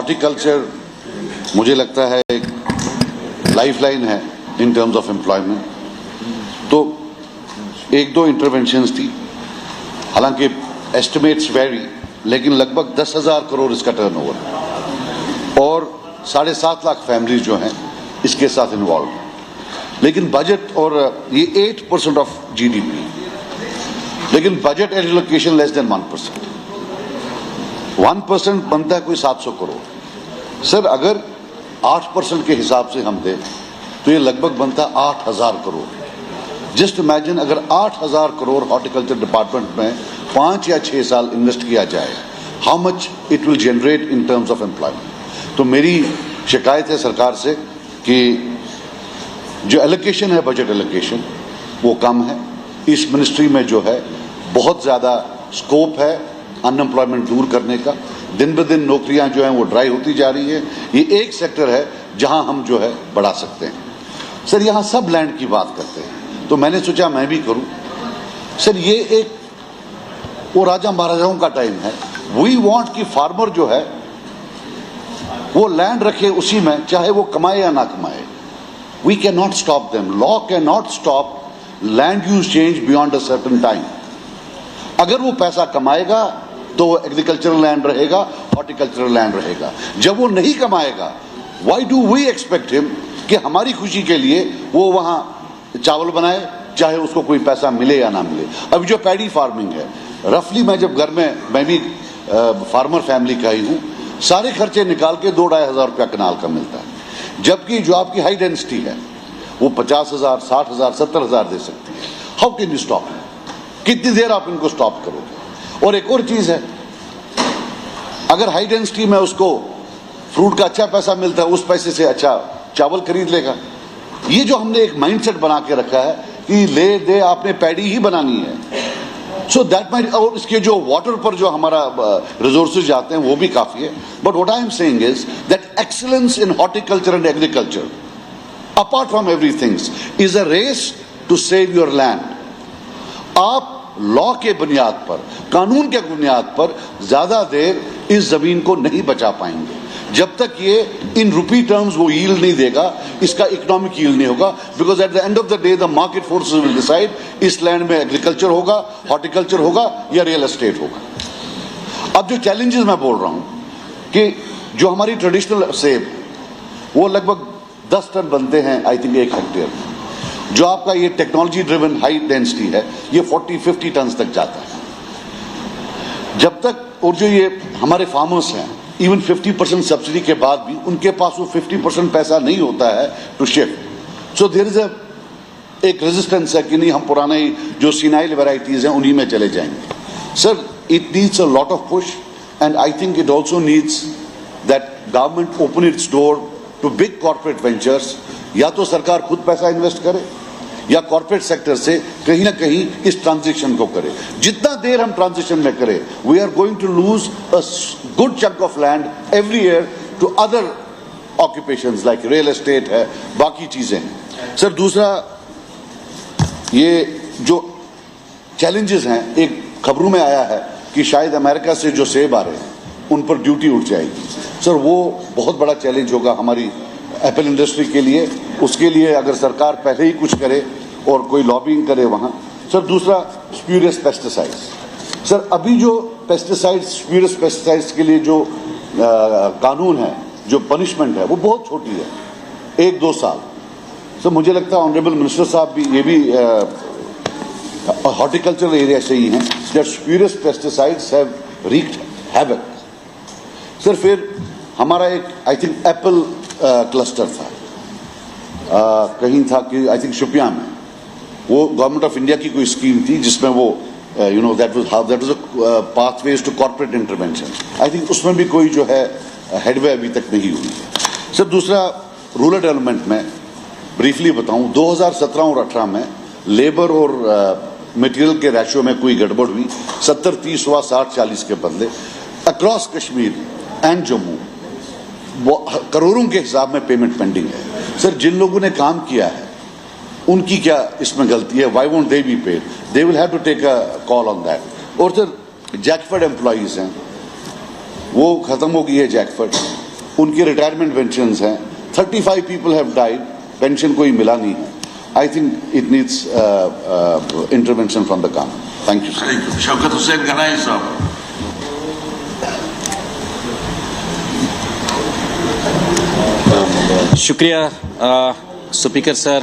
Horticulture मुझे लगता है एक लाइफलाइन है इन टर्म्स ऑफ एम्प्लॉयमेंट। तो एक दो इंटरवेंशंस थी, हालांकि एस्टिमेट्स वेरी, लेकिन लगभग 10,000 करोड़ इसका टर्नओवर और 7.5 लाख फैमिलीज जो हैं इसके साथ इन्वॉल्व। लेकिन बजट, और ये 8% ऑफ जीडीपी, लेकिन बजट एलोकेशन लेस देन 1%। 1% बनता है कोई 700 करोड़। सर अगर 8% के हिसाब से हम दें तो ये लगभग बनता है 8,000 करोड़। जस्ट इमेजिन अगर 8,000 करोड़ हॉर्टिकल्चर डिपार्टमेंट में 5 या 6 साल इन्वेस्ट किया जाए, how much it will generate in terms of employment. तो मेरी शिकायत है सरकार से कि जो एलोकेशन है, बजट एलोकेशन, वो कम है। इस मिनिस्ट्री में जो है बहुत ज़्यादा स्कोप है अनएम्प्लॉयमेंट दूर करने का। दिन ब दिन नौकरियां जो हैं वो ड्राई होती जा रही है। ये एक सेक्टर है जहां हम जो है बढ़ा सकते हैं। सर यहाँ सब लैंड की बात करते हैं, तो मैंने सोचा मैं भी करूं। सर ये एक वो राजा महाराजाओं का टाइम है। वी वांट कि फार्मर जो है वो लैंड रखे उसी में, चाहे वो कमाए या ना कमाए। We can not stop them. Law can not stop land use change beyond a certain time. अगर वो पैसा कमाएगा तो एग्रीकल्चरल लैंड रहेगा, हॉर्टिकल्चरल लैंड रहेगा। जब वो नहीं कमाएगा, why do we expect him कि हमारी खुशी के लिए वो वहां चावल बनाए, चाहे उसको कोई पैसा मिले या ना मिले। अब जो पैडी फार्मिंग है, रफली मैं जब घर में, मैं भी फार्मर फैमिली का ही हूं, सारे खर्चे निकाल के 2-2.5 हजार रुपया कनाल का मिलता है। जबकि जो आपकी हाई डेंसिटी है वो 50,000, 60,000, 70,000 दे सकती है। How can you stop? कितनी देर आप इनको स्टॉप करोगे? और एक और चीज है, अगर हाई डेंसिटी में उसको फ्रूट का अच्छा पैसा मिलता है, उस पैसे से अच्छा चावल खरीद लेगा। ये जो हमने एक माइंडसेट बना के रखा है कि ले दे, आपने पैडी ही बनानी है। सो दैट माइट, और इसके जो वाटर पर जो हमारा रिसोर्सेज जाते हैं वो भी काफी है। But what I am saying is that excellence in horticulture and agriculture, apart from everything, is a race to save your land. आप लॉ के बुनियाद पर, कानून के बुनियाद पर ज्यादा देर इस जमीन को नहीं बचा पाएंगे जब तक ये इन रुपी टर्म्स वो यील्ड नहीं देगा, इसका इकोनॉमिक यील्ड नहीं होगा। Because at the end of the day the market forces will decide इस लैंड में एग्रीकल्चर होगा, हॉर्टिकल्चर होगा या रियल एस्टेट होगा। अब जो चैलेंजेस मैं बोल रहा हूं कि जो हमारी ट्रेडिशनल सेब वो लगभग 10 टन बनते हैं आई थिंक 1 हेक्टेयर में। जो आपका ये टेक्नोलॉजी ड्रिवन हाई डेंसिटी है ये 40-50 टन तक जाता है। जब तक, और जो ये हमारे फार्मर्स हैं, इवन 50% सब्सिडी के बाद भी उनके पास वो 50% पैसा नहीं होता है to shift. So there is एक रेजिस्टेंस है कि नहीं, हम पुराने जो सीनाइल वेराइटीज हैं उन्हीं में चले जाएंगे। Sir it needs a lot of push and I think it also needs that government open its door to big corporate ventures. या तो सरकार खुद पैसा इन्वेस्ट करे या कॉर्पोरेट सेक्टर से कहीं ना कहीं इस ट्रांजिशन को करे। जितना देर हम ट्रांजिशन में करें, we are going to lose a good chunk of land every year to other occupations like real estate है, बाकी चीजें हैं। सर दूसरा, ये जो चैलेंजेस हैं, एक खबरों में आया है कि शायद अमेरिका से जो सेब आ रहे हैं उन पर ड्यूटी उठ जाएगी। सर वो बहुत बड़ा चैलेंज होगा हमारी एप्पल इंडस्ट्री के लिए। उसके लिए अगर सरकार पहले ही कुछ करे और कोई लॉबिंग करे वहाँ। सर दूसरा, स्प्यूरियस पेस्टिसाइड्स। सर अभी जो पेस्टिसाइड्स, स्प्यूरियस पेस्टिसाइड्स के लिए जो कानून है, जो पनिशमेंट है, वो बहुत छोटी है, 1-2 साल। सर मुझे लगता है ऑनरेबल मिनिस्टर साहब भी, ये भी हॉर्टिकल्चरल एरिया से ही हैं, that spurious pesticides have wreaked havoc. Sir फिर हमारा एक आई थिंक एप्पल क्लस्टर था, कहीं था कि आई थिंक शुपिया में, वो गवर्नमेंट ऑफ इंडिया की कोई स्कीम थी जिसमें वो you know that was a pathways to corporate intervention. I think उसमें भी कोई जो है हेडवे अभी तक नहीं हुई है। सर दूसरा, रूरल डेवलपमेंट में ब्रीफली बताऊं, 2017 और 18 में लेबर और मटेरियल के रेशियो में कोई गड़बड़ हुई। 70-30 हुआ, 60-40 के बदले। अक्रॉस कश्मीर एंड जम्मू करोड़ों के हिसाब में पेमेंट पेंडिंग है। सर जिन लोगों ने काम किया है उनकी क्या इसमें गलती है? Why won't they be paid? They will have to take a call on that. और सर जैकफर्ड एम्प्लॉइज हैं, वो खत्म हो गई है जैकफर्ड। उनके रिटायरमेंट पेंशन हैं, 35 पीपल हैव डाइड, पेंशन कोई मिला नहीं है। I think it needs intervention from the government. Thank you sir. Shaukat Hussain Ganai Sahab. शुक्रिया स्पीकर सर।